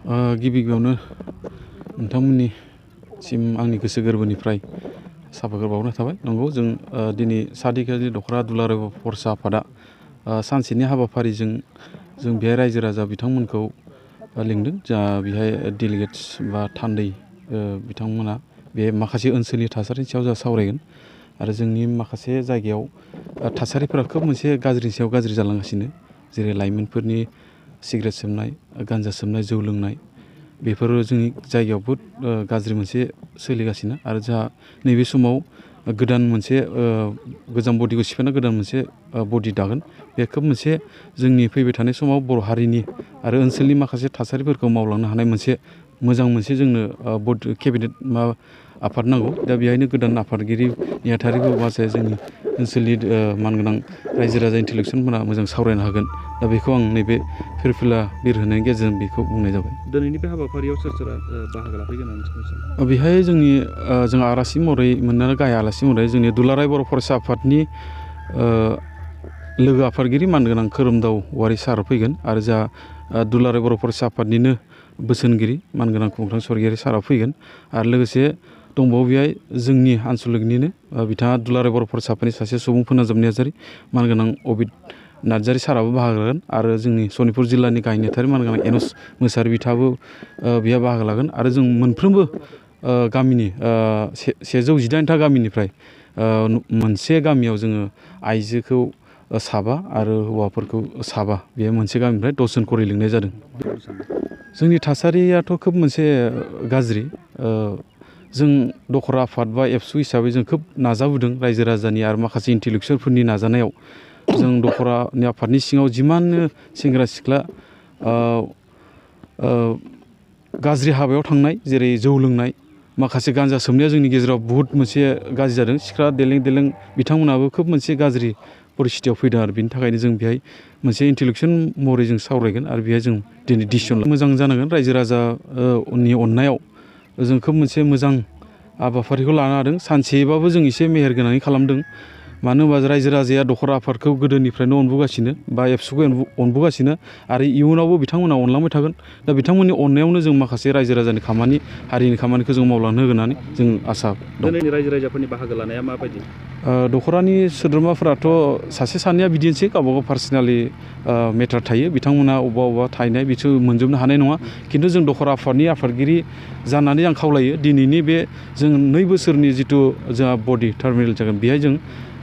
गिबियावनो नोंथांमोननिसिम आंनि गोसो गोरबोनिफ्राय साबायखर बावनाय थाबाय। नंगौ, जों दिनै सादिकारि दख'रा दुलाराय बर' फरायसा आफादा सानसेनि हाबाफारिजों जों बेहाय रायजो राजा बिथांमोनखौ लिंदों। जा बेहाय डेलिगेट्स बा थान्दै बिथांमोना बे माखासे ओनसोलनि थासारिनि सायाव जों सावरायगोन आरो जोंनि माखासे जायगायाव थासारिफोरा खोब मोनसे गाज्रिनि सायाव गाज्रि जालांगासिनो, जेरै लाइमोनफोरनि सिगारेट सोबनाय, गान्जा सोबनाय, जौ लोंनाय, बेफोरो जोंनि जायगायाव बहुद गाज्रि मोनसे सोलिगासिनो। आरो जोंहा नैबे समाव गोदान मोनसे गोजाम बडिखौ सिफायना गोदान मोनसे बडि दागोन। बे खोब मोनसे जोंनि फैबाय थानाय समाव बर' हारिनि आरो ओनसोलनि माखासे थासारिफोरखौ मावलांनो हानाय मोनसे मोजां मोनसे जोंनो केबिनेट आफाद नांगौ। दा बेहायनो गोदान आफादगिरि नेहाथारिखौ माखासे जोंनि ओनसोलनि मानगोनां रायजो राजा इन्टेलेक्सुवेलफोरा मोजां सावरायनो हागोन। दा बेखौ आं नैबे फिरफिला बिर होनायनि गेजेरजों बेखौ बुंनाय जाबाय। दिनैनि बे हाबाफारियाव सोर सोरा बाहागो लाफैगोन होननानै बेहाय जों आलासि महरै मोननानै गाहाय आलासि महरै जोंनि दुलाराय बर' फरायसा आफादनि लोगो आफादगिरि मानगोनां खोरोमदाव औवारि सार फैगोन आरो जा दुलाराय बर' फरायसा आफादनिनो बोसोनगिरि मानगोनां खुंथां सरगियारि सारा फैगोन। आरो लोगोसे दंबावो बेहाय जोंनि आनसलिकनिनो बिथाङा दुलाराय बर' फरायसा आफादनि सासे सुबुं फोनांजाब नेहाथारि मानगोनां अबिद नार्जारि साराबो बाहागो लागोन आरो जोंनि सनितपुर जिल्लानि गाहाय नेहाथारि मानगोनां एनस मोसाहारि बिथाङाबो बेयाव बाहागो लागोन। आरो जों मोनफ्रोमबो गामिनि 118था गामिनिफ्राय मोनसे गामियाव जोङो आइजोखौ 7 आरो हौवाफोरखौ 7 बे मोनसे गामिनिफ्राय 10 जन खरि लिंनाय जादों। जोंनि थासारियाथ' खोब मोनसे गाज्रि। जों दख'र आफाद बा एबसु हिसाबै जों खोब नाजाबोदों रायजो राजानि आरो माखासे इन्टेलेक्सुवेलफोरनि नाजानायाव। जों दख'रानि आफादनि सिङाव जिमाननो सेंग्रा सिख्ला गाज्रि हाबायाव थांनाय, जेरै जौ लोंनाय, माखासे गान्जा सोबनाया जोंनि गेजेराव बुहुद मोनसे गाज्रि जादों। सिख्ला देलें देलें बिथांमोनाबो खोब मोनसे गाज्रि परिस्थितियाव फैदों आरो बिनि थाखायनो जों बेहाय मोनसे इन्टेलेक्सुवेल महरै जों सावरायगोन आरो बेहाय जों दिनै डिसिसन मोजां जानांगोन। रायजो राजानि अननायाव जों खोब मोनसे मोजां हाबाफारिखौ लानो हादों। सानसेबाबो जों एसे मेहेर गोनाङै खालामदों। मानो होनबा रायजो राजाया दख'र आफादखौ गोदोनिफ्रायनो अनबोगासिनो बा एबसुखौ अनबोगासिनो आरो इयुनावबो बिथांमोना अनलांबाय थागोन। दा बिथांमोननि अननायावनो जों माखासे रायजो राजानि खामानि, हारिनि खामानिखौ जों मावलांनो होगोन होननानै जों आसा दं। दिनैनि रायजो राजाफोरनि बाहागो लानाया माबायदि? दख'रानि सोद्रोमाफोराथ' सासे सानैया बिदिनोसै, गावबा गाव पार्सनेलि मेटार थायो। बिथांमोना अबेबा थाहैनाय बिसोर मोनजोबनो हानाय नङा। खिन्थु जों दख'र आफादनि आफादगिरि जानानै आं खावलायो, दिनैनि बे जों 2 बोसोरनि जिथु जोंहा बडि टार्मिनेल जागोन, बेहाय जों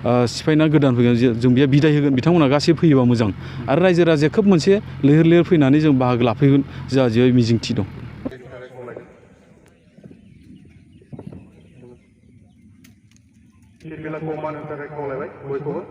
सिफायना गोदान फैगोन, जों बेहाय बिदाय होगोन। बिथांमोना गासैबो फैयोबा मोजां आरो रायजो राजाया खोब मोनसे लैहोर लैहोर फैनानै जों बाहागो लाफैगोन जोंहा जे मिजिंथि दं। फिरफिलाखौ मान होनो थाखाय खावलायबाय बयखौबो।